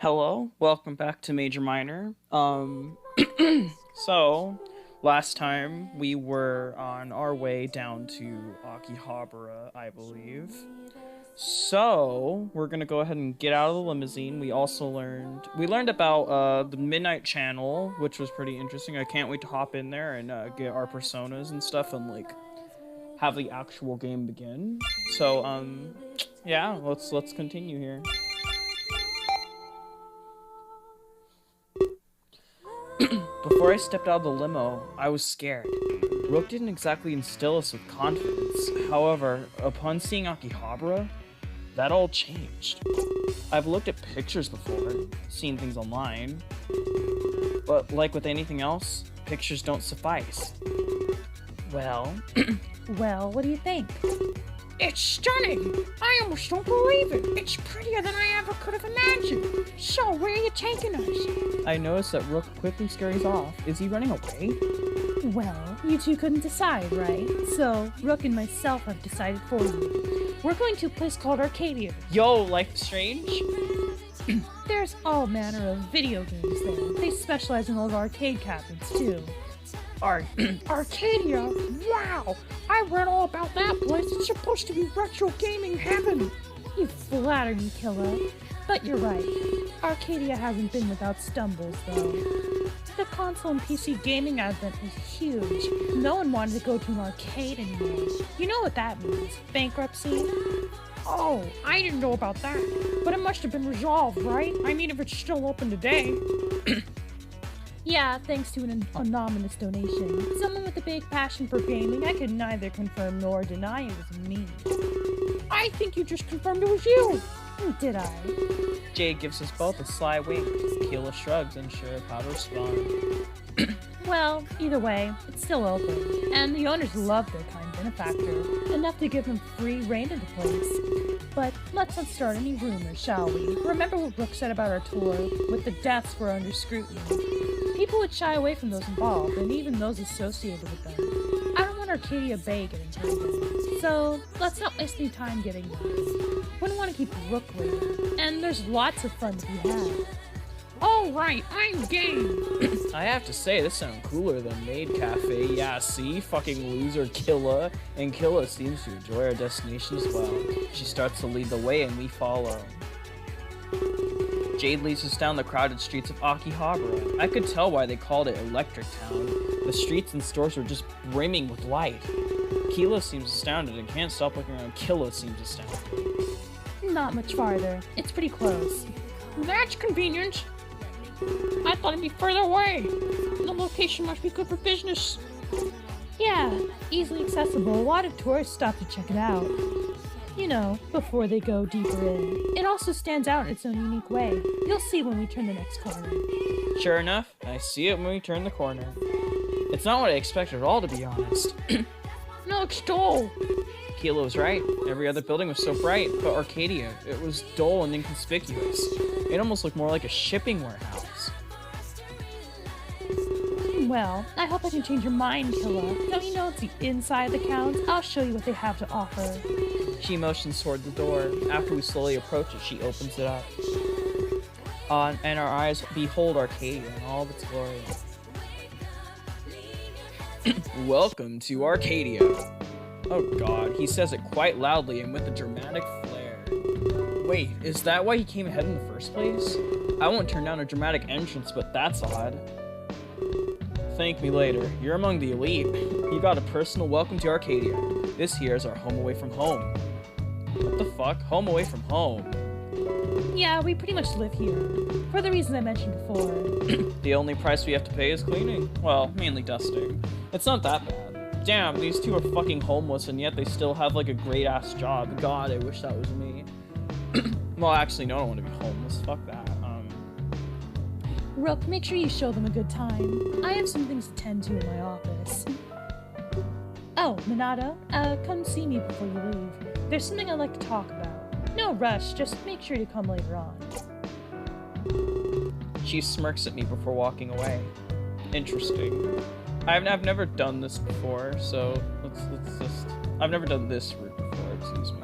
Hello, welcome back to Major Minor. So last time we were on our way down to Akihabara, I believe. So we're gonna go ahead and get out of the limousine. We learned about the Midnight Channel, which was pretty interesting. I can't wait to hop in there and get our personas and stuff and like have the actual game begin. So yeah, let's continue here. Before I stepped out of the limo, I was scared. Rook didn't exactly instill us with confidence. However, upon seeing Akihabara, that all changed. I've looked at pictures before, seen things online, but like with anything else, pictures don't suffice. Well, Well, what do you think? It's stunning! I almost don't believe it! It's prettier than I ever could have imagined! So, where are you taking us? I noticed that Rook quickly scurries off. Is he running away? Well, you two couldn't decide, right? So, Rook and myself have decided for you. We're going to a place called Arcadia. Yo, Life is Strange? There's all manner of video games there. They specialize in those arcade cabinets, too. Arcadia? Wow! I read all about that place. It's supposed to be retro gaming heaven! You flatter me, Killa. But you're right. Arcadia hasn't been without stumbles, though. The console and PC gaming advent was huge. No one wanted to go to an arcade anymore. You know what that means. Bankruptcy. Oh, I didn't know about that. But it must have been resolved, right? I mean, if it's still open today. Yeah, thanks to an anonymous donation. Someone with a big passion for gaming, I could neither confirm nor deny it was me. I think you just confirmed it was you! Did I? Jade gives us both a sly wink. Keela shrugs, unsure of how to respond. Well, either way, it's still open. And the owners love their kind benefactor, enough to give them free reign of the place. But let's not start any rumors, shall we? Remember what Brooke said about our tour? With the deaths were under scrutiny. People would shy away from those involved, and even those associated with them. I don't want Arcadia Bay getting hurt. So, let's not waste any time getting there. Wouldn't want to keep Rook waiting. And there's lots of fun to be had. Alright, I'm game! I have to say, this sounds cooler than Maid Cafe. Yeah, see? Fucking loser Killa. And Killa seems to enjoy our destination as well. She starts to lead the way and we follow. Jade leads us down the crowded streets of Akihabara. I could tell why they called it Electric Town. The streets and stores were just brimming with light. Keela seems astounded and can't stop looking around. Killa seems astounded. Not much farther. It's pretty close. That's convenient. I thought it'd be further away. The location must be good for business. Yeah, easily accessible. A lot of tourists stop to check it out. You know, before they go deeper in. It also stands out in its own unique way. You'll see when we turn the next corner. Sure enough, I see it when we turn the corner. It's not what I expected at all, to be honest. No, it's dull. Keela was right. Every other building was so bright, but Arcadia, it was dull and inconspicuous. It almost looked more like a shipping warehouse. Well, I hope I can change your mind, Killa. Don't you know it's the inside that counts? I'll show you what they have to offer. She motions toward the door. After we slowly approach it, she opens it up. And our eyes behold Arcadia in all of its glory. Welcome to Arcadia. Oh god, he says it quite loudly and with a dramatic flair. Wait, is that why he came ahead in the first place? I won't turn down a dramatic entrance, but that's odd. Thank me later. You're among the elite. You got a personal welcome to Arcadia. This here is our home away from home. What the fuck? Home away from home? Yeah, we pretty much live here. For the reasons I mentioned before. The only price we have to pay is cleaning. Well, mainly dusting. It's not that bad. Damn, these two are fucking homeless and yet they still have like a great ass job. God, I wish that was me. Well, actually, no, I don't want to be homeless. Fuck that. Rook, make sure you show them a good time. I have some things to tend to in my office. Oh, Minato, come see me before you leave. There's something I'd like to talk about. No rush, just make sure to come later on. She smirks at me before walking away. Interesting. I've never done this before, so let's just... I've never done this route before, excuse me.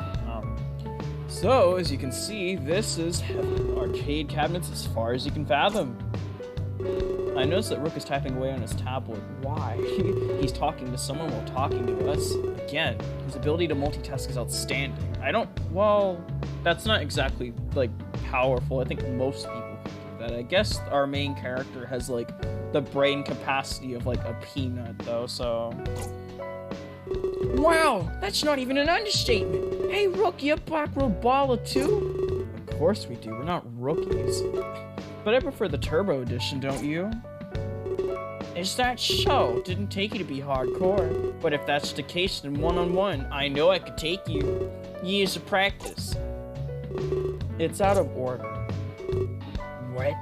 So, as you can see, this is heaven. Arcade cabinets as far as you can fathom. I noticed that Rook is typing away on his tablet. Why? He's talking to someone while talking to us. Again, his ability to multitask is outstanding. Well, that's not exactly, like, powerful. I think most people can do that. I guess our main character has, like, the brain capacity of, like, a peanut, though, so... Wow, that's not even an understatement. Hey, Rook, you have Black Road Baller too? Of course we do. We're not rookies. But I prefer the Turbo Edition, don't you? Is that so? Didn't take you to be hardcore. But if that's the case, then one-on-one, I know I could take you. Years of practice. It's out of order. What?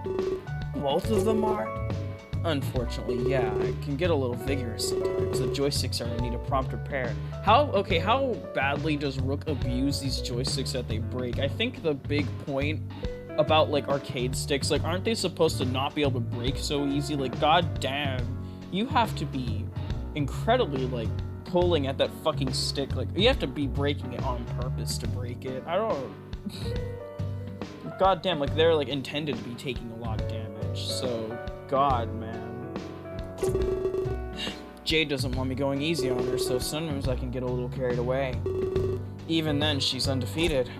Both of them are? Unfortunately, yeah. It can get a little vigorous sometimes. The joysticks are in need of prompt repair. How badly does Rook abuse these joysticks that they break? I think the big point about, like, arcade sticks, like, aren't they supposed to not be able to break so easy? Like, goddamn, you have to be incredibly, like, pulling at that fucking stick. Like, you have to be breaking it on purpose to break it. I don't... Goddamn, like, they're, like, intended to be taking a lot of damage, so... God, man. Jade doesn't want me going easy on her, so sometimes I can get a little carried away. Even then, she's undefeated.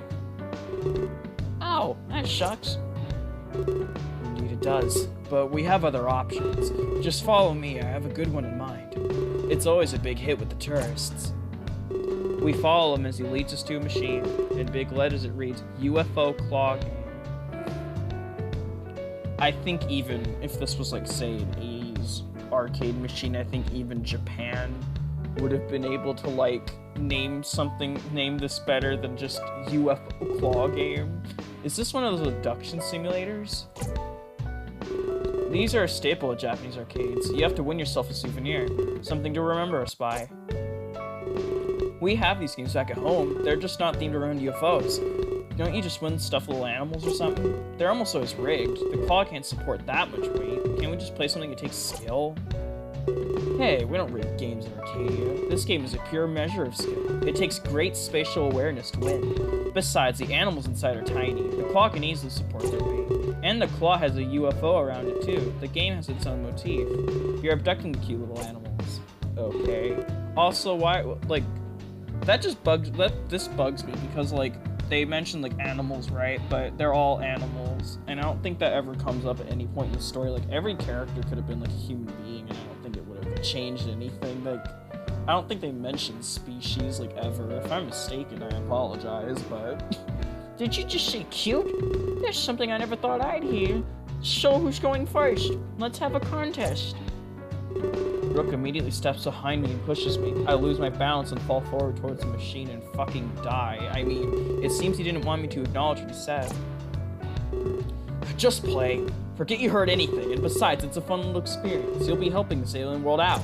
Oh, that sucks. Indeed it does. But we have other options. Just follow me, I have a good one in mind. It's always a big hit with the tourists. We follow him as he leads us to a machine. In big letters it reads, UFO Claw Game. I think even if this was, like, say, an 80s arcade machine, I think even Japan would have been able to, like, name this better than just UFO Claw Game. Is this one of those abduction simulators? These are a staple at Japanese arcades. You have to win yourself a souvenir. Something to remember us by. We have these games back at home. They're just not themed around UFOs. Don't you just win stuffed little animals or something? They're almost always rigged. The claw can't support that much weight. Can't we just play something that takes skill? Hey, we don't rig games in Arcadia. This game is a pure measure of skill. It takes great spatial awareness to win. Besides, the animals inside are tiny. The claw can easily support their weight. And the claw has a UFO around it too. The game has its own motif. You're abducting the cute little animals. Okay. Also, why, like, this bugs me because, like, they mention, like, animals, right? But they're all animals, and I don't think that ever comes up at any point in the story. Like, every character could have been, like, a human being, and I don't think it would have changed anything. Like, I don't think they mentioned species, like, ever. If I'm mistaken, I apologize, but... Did you just say cute? There's something I never thought I'd hear. Show who's going first. Let's have a contest. Rook immediately steps behind me and pushes me. I lose my balance and fall forward towards the machine and fucking die. I mean, it seems he didn't want me to acknowledge what he said. Just play. Forget you heard anything, and besides, it's a fun little experience. You'll be helping this alien world out.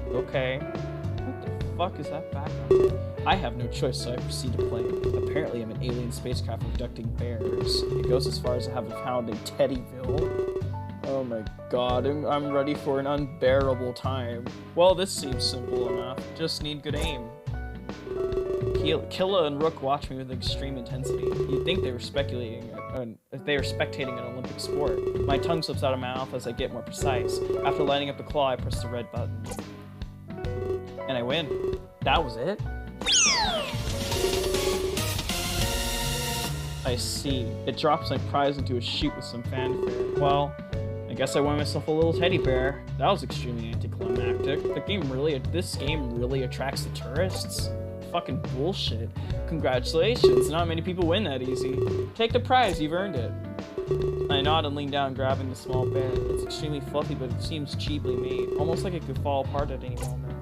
Okay. What the fuck is that background? I have no choice, so I proceed to play. Apparently, I'm an alien spacecraft abducting bears. It goes as far as I have found in Teddyville. Oh my god, I'm ready for an unbearable time. Well, this seems simple enough. Just need good aim. Killa and Rook watch me with extreme intensity. You'd think they were spectating an Olympic sport. My tongue slips out of my mouth as I get more precise. After lighting up the claw, I press the red button. And I win. That was it? I see. It drops my prize into a chute with some fanfare. Well, I guess I won myself a little teddy bear. That was extremely anticlimactic. This game really attracts the tourists? Fucking bullshit. Congratulations, not many people win that easy. Take the prize, you've earned it. I nod and lean down, grabbing the small bear. It's extremely fluffy, but it seems cheaply made. Almost like it could fall apart at any moment.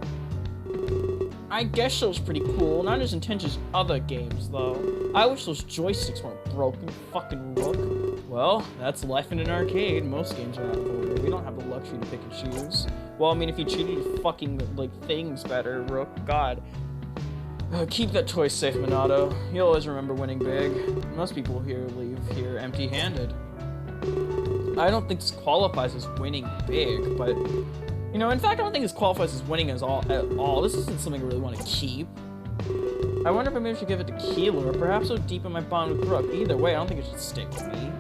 I guess those pretty cool. Not as intense as other games, though. I wish those joysticks weren't broken, fucking Rook. Well, that's life in an arcade. Most games are out of order. We don't have the luxury to pick and choose. Well, I mean, if you treated your fucking, like, things better, Rook, god. Keep that toy safe, Minato. You'll always remember winning big. Most people here leave here empty-handed. I don't think this qualifies as winning big, but... You know, in fact, I don't think this qualifies as winning at all. This isn't something I really want to keep. I wonder if maybe I should give it to Keeler, or perhaps it'll deepen my bond with Rook. Either way, I don't think it should stick with me.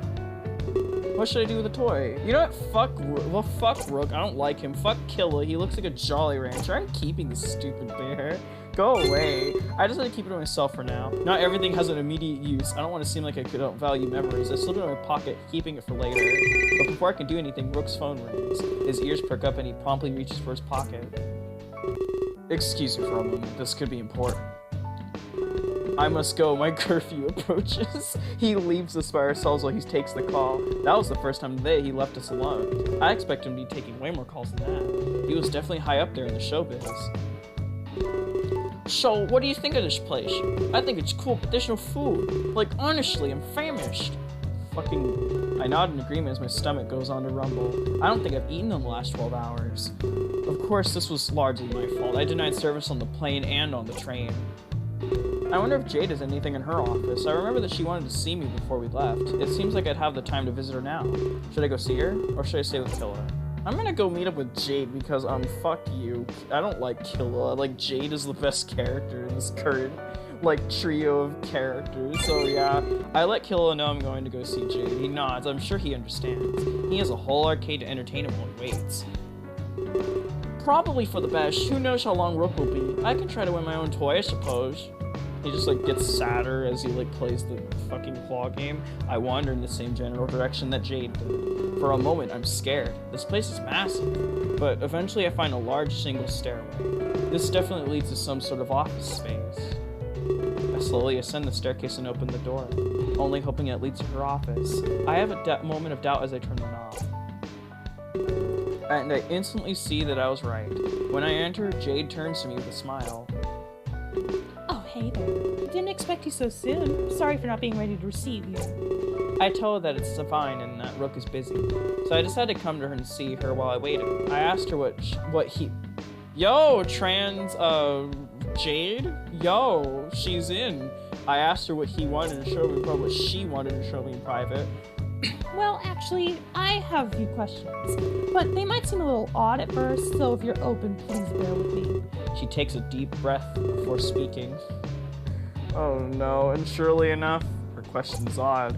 What should I do with the toy? You know what? Fuck Rook. I don't like him. Fuck Killa. He looks like a Jolly Rancher. I'm keeping this stupid bear. Go away. I just had to keep it to myself for now. Not everything has an immediate use. I don't want to seem like I don't value memories. I slip it in my pocket, keeping it for later. But before I can do anything, Rook's phone rings. His ears perk up and he promptly reaches for his pocket. Excuse me for a moment. This could be important. I must go, my curfew approaches. He leaves the spire cells while he takes the call. That was the first time today he left us alone. I expect him to be taking way more calls than that. He was definitely high up there in the showbiz. So, what do you think of this place? I think it's cool, but there's no food. Like, honestly, I'm famished. I nod in agreement as my stomach goes on to rumble. I don't think I've eaten in the last 12 hours. Of course, this was largely my fault. I denied service on the plane and on the train. I wonder if Jade has anything in her office. I remember that she wanted to see me before we left. It seems like I'd have the time to visit her now. Should I go see her, or should I stay with Killa? I'm gonna go meet up with Jade because, fuck you. I don't like Killa. Like, Jade is the best character in this current, trio of characters. So yeah, I let Killa know I'm going to go see Jade. He nods. I'm sure he understands. He has a whole arcade to entertain him while he waits. Probably for the best. Who knows how long Rook will be. I can try to win my own toy, I suppose. He just, gets sadder as he, plays the fucking claw game. I wander in the same general direction that Jade did. For a moment, I'm scared. This place is massive. But eventually I find a large single stairway. This definitely leads to some sort of office space. I slowly ascend the staircase and open the door, only hoping it leads to her office. I have a moment of doubt as I turn the knob. And I instantly see that I was right. When I enter, Jade turns to me with a smile. Oh, hey there. Didn't expect you so soon. Sorry for not being ready to receive you. I tell her that it's fine and that Rook is busy. So I decided to come to her and see her while I waited. I asked her what he... Yo, Jade? Yo, she's in. I asked her what he wanted to show me, or what she wanted to show me in private. Well, actually, I have a few questions, but they might seem a little odd at first, so if you're open, please bear with me. She takes a deep breath before speaking. Oh no, and surely enough, her question's odd.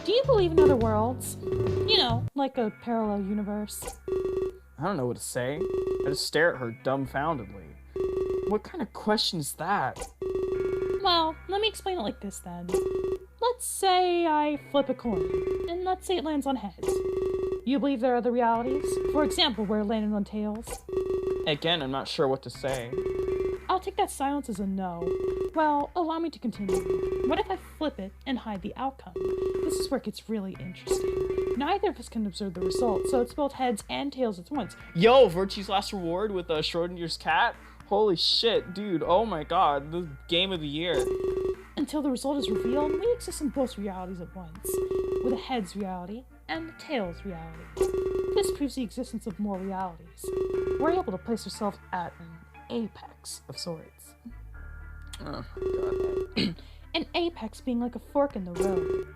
Do you believe in other worlds? You know, like a parallel universe. I don't know what to say. I just stare at her dumbfoundedly. What kind of question is that? Well, let me explain it like this then. Let's say I flip a coin, and let's say it lands on heads. You believe there are other realities? For example, where it landed on tails? Again, I'm not sure what to say. I'll take that silence as a no. Well, allow me to continue. What if I flip it and hide the outcome? This is where it gets really interesting. Neither of us can observe the result, so it's both heads and tails at once. Yo, Virtue's Last Reward with Schrodinger's cat? Holy shit, dude, oh my god, the game of the year. Until the result is revealed, we exist in both realities at once, with a head's reality and a tail's reality. This proves the existence of more realities. We're able to place ourselves at an apex of sorts. Oh my god. An apex being like a fork in the road.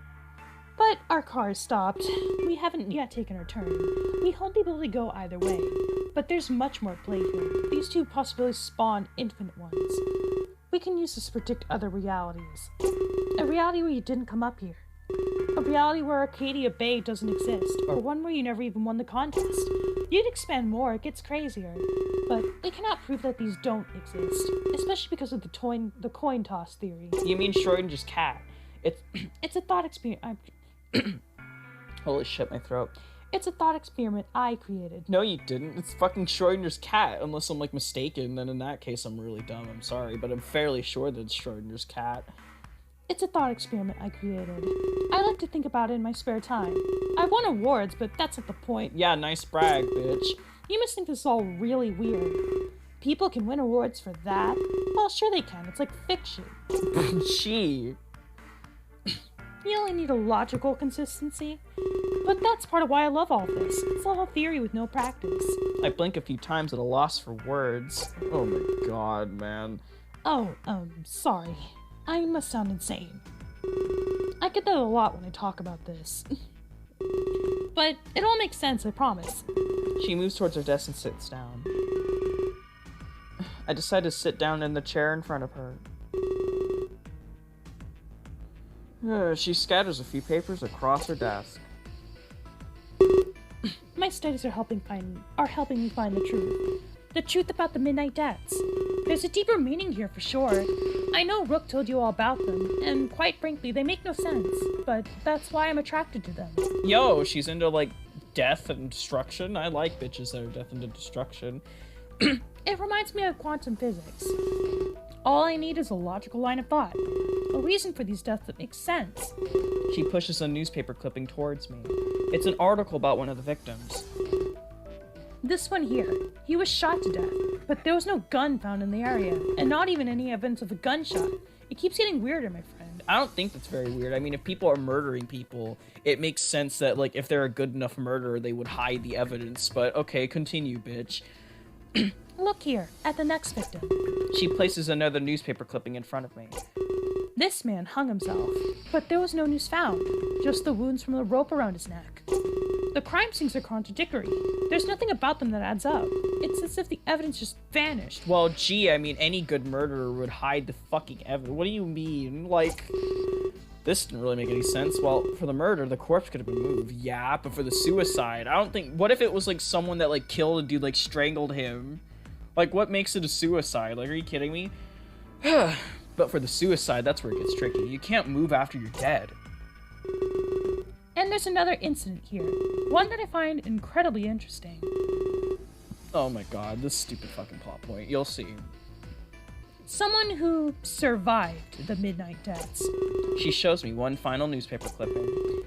But our car is stopped. We haven't yet taken our turn. We hope the ability to go either way. But there's much more at play here. These two possibilities spawn infinite ones. We can use this to predict other realities. A reality where you didn't come up here. A reality where Arcadia Bay doesn't exist. Or one where you never even won the contest. You'd expand more, it gets crazier. But we cannot prove that these don't exist. Especially because of the coin toss theory. You mean Schrodinger's cat? It's a thought experiment. Holy shit, my throat. It's a thought experiment I created. No, you didn't. It's fucking Schrodinger's cat. Unless I'm, mistaken, then in that case I'm really dumb. I'm sorry, but I'm fairly sure that it's Schrodinger's cat. It's a thought experiment I created. I like to think about it in my spare time. I won awards, but that's not the point. Yeah, nice brag, bitch. You must think this is all really weird. People can win awards for that? Well, sure they can. It's like fiction. Gee. You only need a logical consistency. But that's part of why I love all this. It's all theory with no practice. I blink a few times at a loss for words. Oh my god, man. Oh, sorry. I must sound insane. I get that a lot when I talk about this. But it all makes sense, I promise. She moves towards her desk and sits down. I decide to sit down in the chair in front of her. She scatters a few papers across her desk. My studies are helping me find the truth. The truth about the midnight deaths. There's a deeper meaning here for sure. I know Rook told you all about them, and quite frankly, they make no sense. But that's why I'm attracted to them. Yo, she's into, like, death and destruction. I like bitches that are death and destruction. It reminds me of quantum physics. All I need is a logical line of thought. A reason for these deaths that makes sense. She pushes a newspaper clipping towards me. It's an article about one of the victims. This one here. He was shot to death, but there was no gun found in the area, and not even any evidence of a gunshot. It keeps getting weirder, my friend. I don't think that's very weird. I mean, if people are murdering people, it makes sense that, like, if they're a good enough murderer, they would hide the evidence. But, okay, continue, bitch. Look here, at the next victim. She places another newspaper clipping in front of me. This man hung himself, but there was no news found, just the wounds from the rope around his neck. The crime scenes are contradictory. There's nothing about them that adds up. It's as if the evidence just vanished. Well, gee, I mean, any good murderer would hide the fucking evidence. What do you mean? Like, this didn't really make any sense. Well, for the murder, the corpse could have been moved. Yeah, but for the suicide, I don't think... What if it was, like, someone that, like, killed a dude, like, strangled him? Like, what makes it a suicide? Like, are you kidding me? But for the suicide, that's where it gets tricky. You can't move after you're dead. And there's another incident here, one that I find incredibly interesting. Oh my god, this stupid fucking plot point. You'll see. Someone who survived the midnight deaths. She shows me one final newspaper clipping.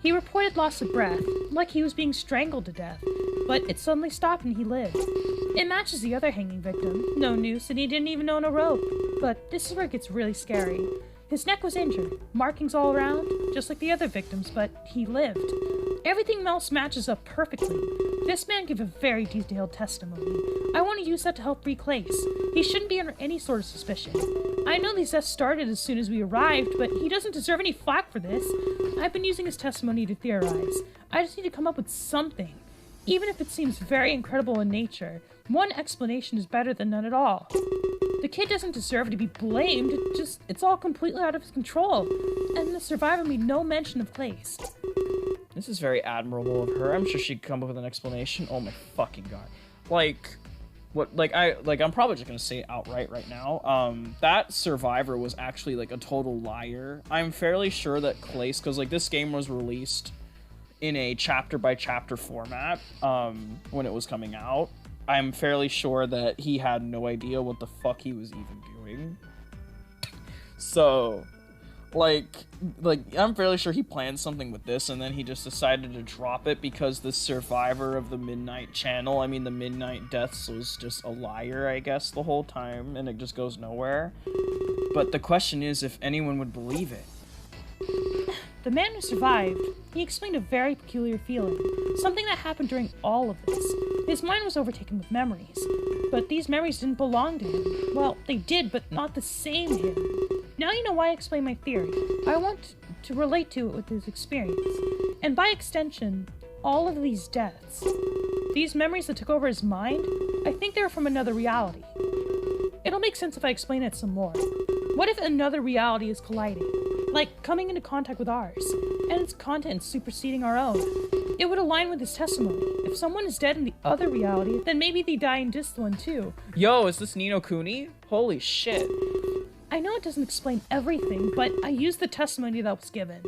He reported loss of breath, like he was being strangled to death, but it suddenly stopped and he lived. It matches the other hanging victim. No noose, and he didn't even own a rope. But this is where it gets really scary. His neck was injured, markings all around, just like the other victims, but he lived. Everything else matches up perfectly. This man gave a very detailed testimony. I want to use that to help free Klace. He shouldn't be under any sort of suspicion. I know these deaths started as soon as we arrived, but he doesn't deserve any flack for this. I've been using his testimony to theorize. I just need to come up with something. Even if it seems very incredible in nature, one explanation is better than none at all. The kid doesn't deserve to be blamed, it's all completely out of his control. And the survivor made no mention of Klace. This is very admirable of her. I'm sure she'd come up with an explanation. Oh my fucking god. Like, I'm probably just gonna say it outright right now. That survivor was actually, like, a total liar. I'm fairly sure that Klace, because, like, this game was released in a chapter-by-chapter format, when it was coming out. I'm fairly sure that he had no idea what the fuck he was even doing. So, like, I'm fairly sure he planned something with this, and then he just decided to drop it because the survivor of the Midnight Channel, I mean, the Midnight Deaths, was just a liar, I guess, the whole time, and it just goes nowhere. But the question is if anyone would believe it. The man who survived, he explained a very peculiar feeling, something that happened during all of this. His mind was overtaken with memories, but these memories didn't belong to him. Well, they did, but not the same him. Now you know why I explain my theory. I want to relate to it with his experience, and by extension, all of these deaths. These memories that took over his mind, I think they were from another reality. It'll make sense if I explain it some more. What if another reality is colliding? Like, coming into contact with ours, and its content superseding our own. It would align with his testimony. If someone is dead in the other reality, then maybe they die in this one too. Yo, is this Ni no Kuni? Holy shit. I know it doesn't explain everything, but I used the testimony that was given.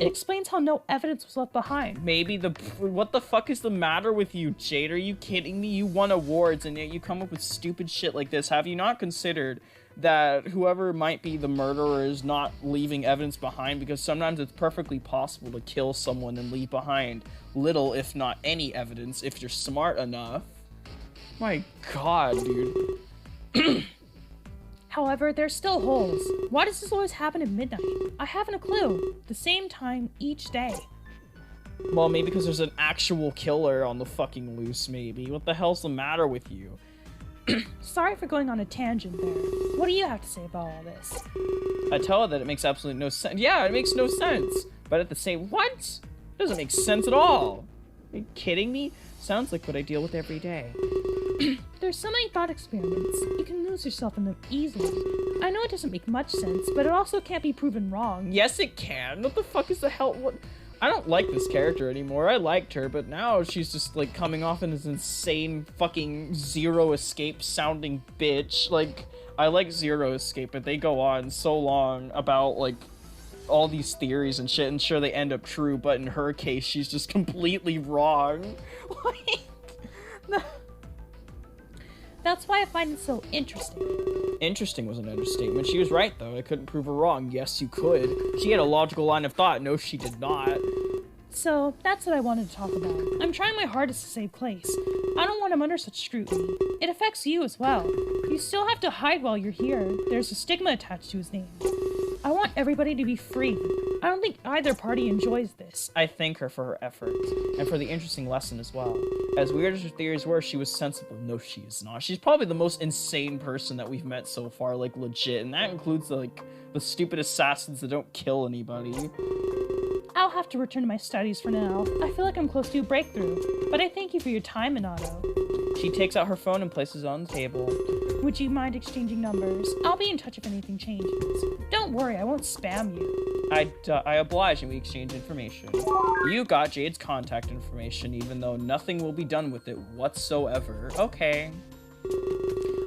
It explains how no evidence was left behind. Maybe what the fuck is the matter with you, Jade? Are you kidding me? You won awards and yet you come up with stupid shit like this. Have you not considered that whoever might be the murderer is not leaving evidence behind? Because sometimes it's perfectly possible to kill someone and leave behind little, if not any evidence, if you're smart enough. My god, dude. However, there's still holes. Why does this always happen at midnight? I haven't a clue. The same time each day. Well, maybe because there's an actual killer on the fucking loose, maybe. What the hell's the matter with you? Sorry for going on a tangent there. What do you have to say about all this? I tell her that it makes absolutely no sense. Yeah, it makes no sense. But at the same... What? It doesn't make sense at all. Are you kidding me? Sounds like what I deal with every day. There's so many thought experiments. You can lose yourself in them easily. I know it doesn't make much sense, but it also can't be proven wrong. Yes, it can. What the fuck is the hell? What? I don't like this character anymore. I liked her, but now she's just, like, coming off in this insane fucking Zero Escape sounding bitch. Like, I like Zero Escape, but they go on so long about, like, all these theories and shit, and sure, they end up true, but in her case, she's just completely wrong. Like, That's why I find it so interesting. interesting was an understatement. She was right, though. I couldn't prove her wrong. Yes, you could. She had a logical line of thought. No, she did not. So, that's what I wanted to talk about. I'm trying my hardest to save Klace. I don't want him under such scrutiny. It affects you as well. You still have to hide while you're here. There's a stigma attached to his name. I want everybody to be free. I don't think either party enjoys this. I thank her for her efforts, and for the interesting lesson as well. As weird as her theories were, she was sensible. No, she is not. She's probably the most insane person that we've met so far, like, legit, and that includes, like, the stupid assassins that don't kill anybody. I'll have to return to my studies for now. I feel like I'm close to a breakthrough, but I thank you for your time, Minato. She takes out her phone and places it on the table. Would you mind exchanging numbers? I'll be in touch if anything changes. Don't worry, I won't spam you. I oblige and we exchange information. You got Jade's contact information, even though nothing will be done with it whatsoever. Okay.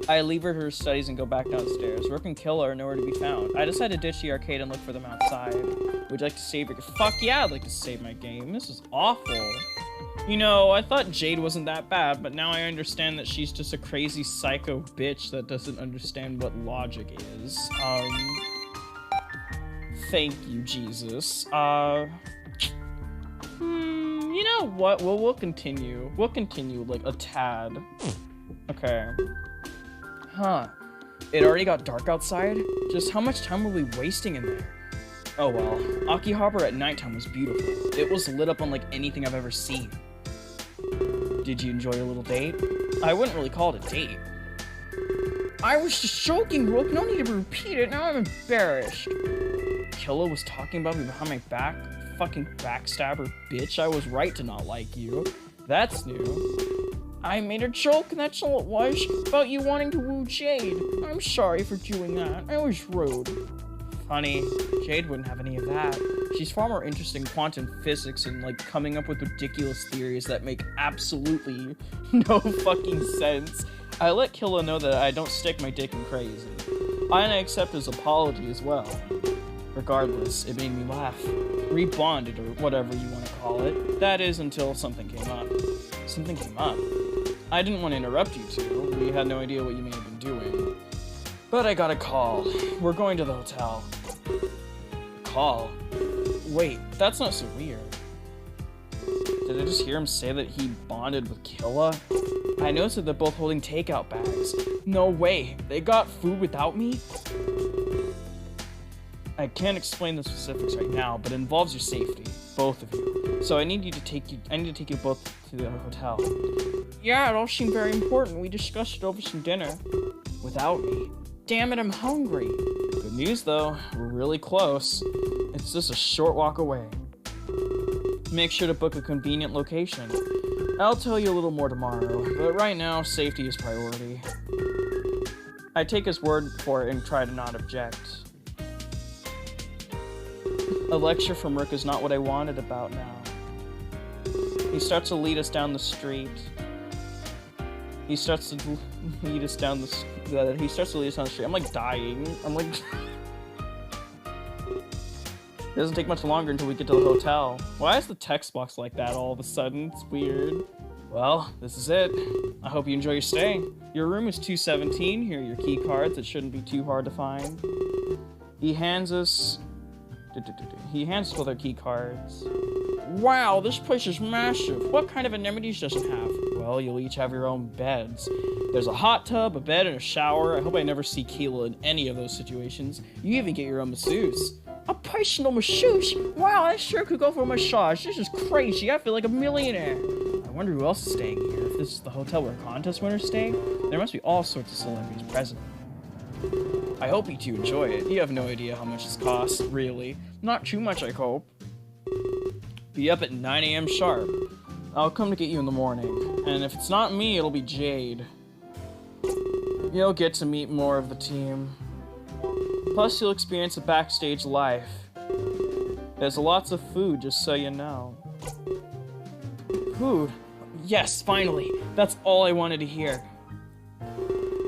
I leave her to her studies and go back downstairs. Rook and Killa are nowhere to be found. I decide to ditch the arcade and look for them outside. Would you like to save your— Fuck yeah, I'd like to save my game. This is awful. You know, I thought Jade wasn't that bad, but now I understand that she's just a crazy psycho bitch that doesn't understand what logic is. Thank you, Jesus. You know what? We'll continue. We'll continue, like, a tad. Okay. Huh. It already got dark outside? Just how much time were we wasting in there? Oh well. Akihabara at nighttime was beautiful. It was lit up unlike anything I've ever seen. Did you enjoy your little date? I wouldn't really call it a date. I was just joking, Rook. No need to repeat it. Now I'm embarrassed. Killa was talking about me behind my back. Fucking backstabber bitch. I was right to not like you. That's new. I made a joke, and that's all it was, about you wanting to woo Jade. I'm sorry for doing that. I was rude. Funny, Jade wouldn't have any of that. She's far more interested in quantum physics and, like, coming up with ridiculous theories that make absolutely no fucking sense. I let Killa know that I don't stick my dick in crazy. And I accept his apology as well. Regardless, it made me laugh. Rebonded, or whatever you want to call it. That is, until something came up. Something came up. I didn't want to interrupt you two. We had no idea what you may have been doing. But I got a call. We're going to the hotel. Call? Wait, that's not so weird. Did I just hear him say that he bonded with Killa? I noticed that they're both holding takeout bags. No way, they got food without me? I can't explain the specifics right now, but it involves your safety, both of you. So I need to take you both to the hotel. Yeah, it all seemed very important. We discussed it over some dinner. Without me. Damn it, I'm hungry. Good news though, we're really close. It's just a short walk away. Make sure to book a convenient location. I'll tell you a little more tomorrow, but right now, safety is priority. I take his word for it and try to not object. A lecture from Rook is not what I wanted about now. He starts to lead us down the street. He starts to lead us down the street. I'm like dying. I'm like... It doesn't take much longer until we get to the hotel. Why is the text box like that all of a sudden? It's weird. Well, this is it. I hope you enjoy your stay. Your room is 217. Here are your key cards. It shouldn't be too hard to find. He hands us both our key cards. Wow, this place is massive. What kind of amenities does it have? Well, you'll each have your own beds. There's a hot tub, a bed, and a shower. I hope I never see Killa in any of those situations. You even get your own masseuse. A personal masseuse? Wow, I sure could go for a massage. This is crazy. I feel like a millionaire. I wonder who else is staying here. If this is the hotel where contest winners stay, there must be all sorts of celebrities present. I hope you two enjoy it. You have no idea how much this costs, really. Not too much, I hope. Be up at 9 a.m. sharp. I'll come to get you in the morning. And if it's not me, it'll be Jade. You'll get to meet more of the team. Plus, you'll experience a backstage life. There's lots of food, just so you know. Food? Yes, finally! That's all I wanted to hear.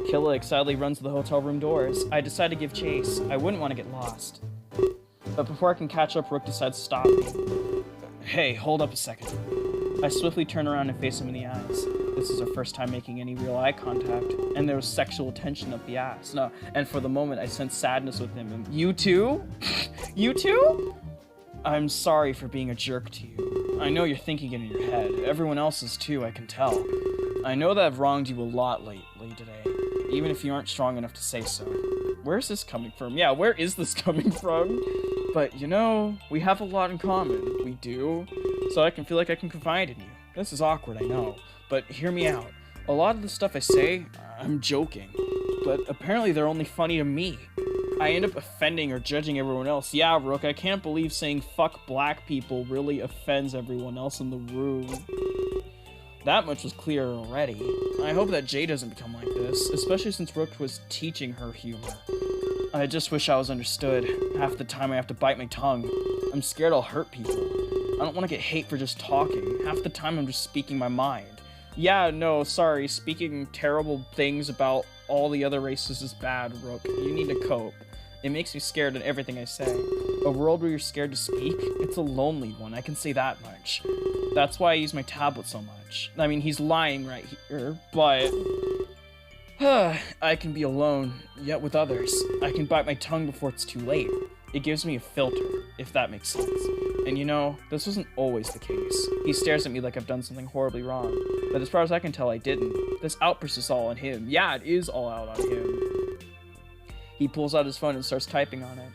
Killa excitedly runs to the hotel room doors. I decide to give chase. I wouldn't want to get lost. But before I can catch up, Rook decides to stop me. Hey, hold up a second. I swiftly turn around and face him in the eyes. This is our first time making any real eye contact, and there was sexual tension up the ass. No, and for the moment, I sense sadness with him. And you too? You too? I'm sorry for being a jerk to you. I know you're thinking it in your head. Everyone else is too, I can tell. I know that I've wronged you a lot lately today, even if you aren't strong enough to say so. Where's this coming from? Yeah, where is this coming from? But, you know, we have a lot in common. We do. So I can feel like I can confide in you. This is awkward, I know. But hear me out. A lot of the stuff I say, I'm joking. But apparently they're only funny to me. I end up offending or judging everyone else. Yeah, Rook, I can't believe saying fuck black people really offends everyone else in the room. That much was clear already. I hope that Jade doesn't become like this, especially since Rook was teaching her humor. I just wish I was understood. Half the time I have to bite my tongue. I'm scared I'll hurt people. I don't want to get hate for just talking. Half the time I'm just speaking my mind. Yeah, no, sorry, speaking terrible things about all the other races is bad, Rook. You need to cope. It makes me scared in everything I say. A world where you're scared to speak? It's a lonely one, I can say that much. That's why I use my tablet so much. I mean, he's lying right here, but... I can be alone, yet with others. I can bite my tongue before it's too late. It gives me a filter, if that makes sense. And you know, this wasn't always the case. He stares at me like I've done something horribly wrong. But as far as I can tell, I didn't. This outburst is all on him. Yeah, it is all out on him. He pulls out his phone and starts typing on it.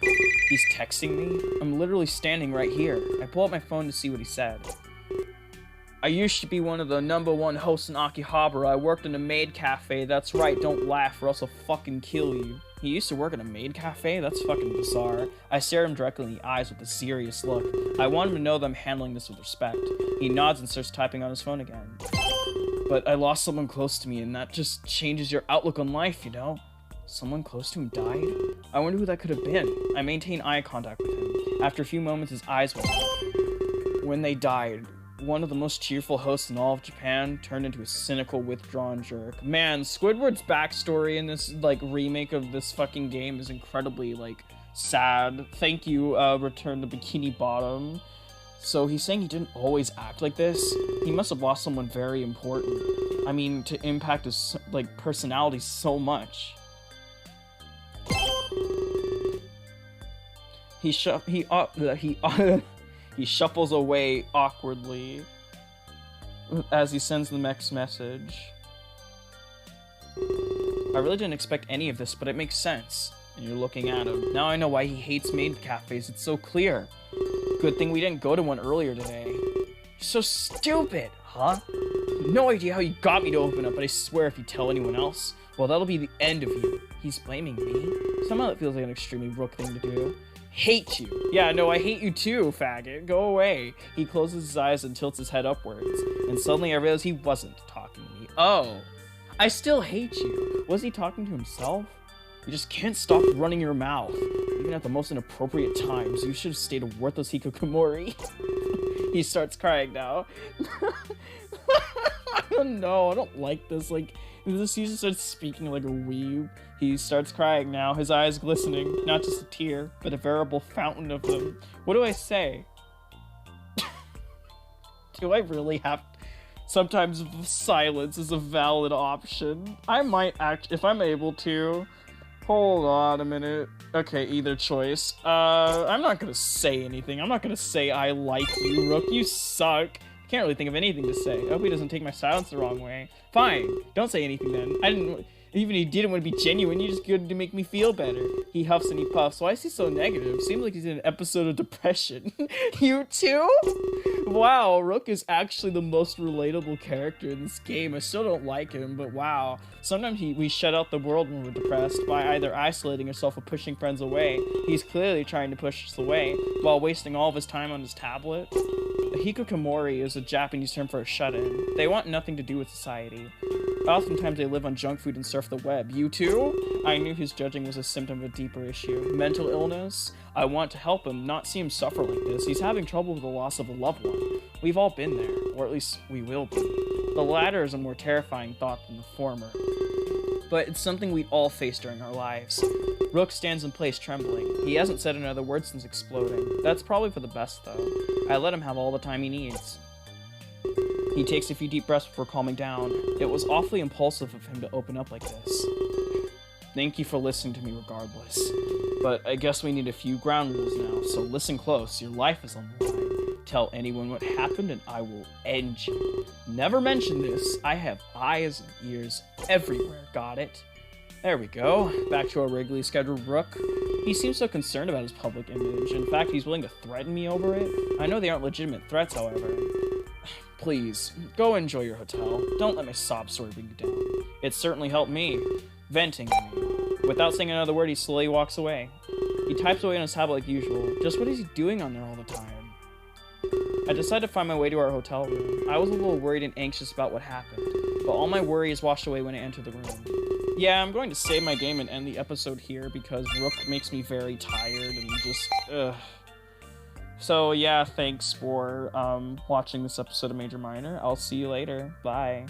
He's texting me? I'm literally standing right here. I pull out my phone to see what he said. I used to be one of the #1 hosts in Akihabara. I worked in a maid cafe. That's right, don't laugh or else I'll fucking kill you. He used to work in a maid cafe? That's fucking bizarre. I stare him directly in the eyes with a serious look. I want him to know that I'm handling this with respect. He nods and starts typing on his phone again. But I lost someone close to me, and that just changes your outlook on life, you know? Someone close to him died? I wonder who that could have been. I maintain eye contact with him. After a few moments, his eyes went up. When they died, one of the most cheerful hosts in all of Japan turned into a cynical, withdrawn jerk. Man, Squidward's backstory in this, like, remake of this fucking game is incredibly, like, sad. Thank you, Return to Bikini Bottom. So he's saying he didn't always act like this? He must have lost someone very important. I mean, to impact his, like, personality so much. He shuffles away awkwardly as he sends the next message. I really didn't expect any of this, but it makes sense. And you're looking at him. Now I know why he hates maid cafes. It's so clear. Good thing we didn't go to one earlier today. You're so stupid, huh? No idea how you got me to open up, but I swear if you tell anyone else, well, that'll be the end of you. He's blaming me? Somehow that feels like an extremely Rook thing to do. Hate you. Yeah, no, I hate you too, faggot. Go away. He closes his eyes and tilts his head upwards. And suddenly I realize he wasn't talking to me. Oh, I still hate you. Was he talking to himself? You just can't stop running your mouth. Even at the most inappropriate times. You should have stayed a worthless hikikomori. He starts crying now. I don't know. I don't like this. Like, this he just starts speaking like a weeb. He starts crying now, his eyes glistening. Not just a tear, but a veritable fountain of them. What do I say? Do I really have to? Sometimes silence is a valid option. I might act, if I'm able to. Hold on a minute. Okay, either choice. I'm not gonna say anything. I'm not gonna say I like you, Rook. You suck. I can't really think of anything to say. I hope he doesn't take my silence the wrong way. Fine. Don't say anything then. Even if he didn't want to be genuine, you just good to make me feel better. He huffs and he puffs. Why is he so negative? Seems like he's in an episode of depression. You too? Wow, Rook is actually the most relatable character in this game. I still don't like him, but wow. Sometimes we shut out the world when we're depressed by either isolating ourselves or pushing friends away. He's clearly trying to push us away while wasting all of his time on his tablet. A hikikomori is a Japanese term for a shut-in. They want nothing to do with society. Oftentimes they live on junk food and surf the web. You too? I knew his judging was a symptom of a deeper issue. Mental illness? I want to help him, not see him suffer like this. He's having trouble with the loss of a loved one. We've all been there, or at least we will be. The latter is a more terrifying thought than the former. But it's something we all face during our lives. Rook stands in place trembling. He hasn't said another word since exploding. That's probably for the best, though. I let him have all the time he needs. He takes a few deep breaths before calming down. It was awfully impulsive of him to open up like this. Thank you for listening to me regardless. But I guess we need a few ground rules now, so listen close. Your life is on the line. Tell anyone what happened and I will end you. Never mention this. I have eyes and ears everywhere, got it? There we go. Back to our regularly scheduled Rook. He seems so concerned about his public image. In fact, he's willing to threaten me over it. I know they aren't legitimate threats, however. Please, go enjoy your hotel. Don't let my sob story bring you down. It certainly helped me. Venting me. Without saying another word, he slowly walks away. He types away on his tablet like usual. Just what is he doing on there all the time? I decided to find my way to our hotel room. I was a little worried and anxious about what happened, but all my worry is washed away when I enter the room. Yeah, I'm going to save my game and end the episode here because Rook makes me very tired and just, ugh. So yeah, thanks for watching this episode of Major Minor. I'll see you later. Bye.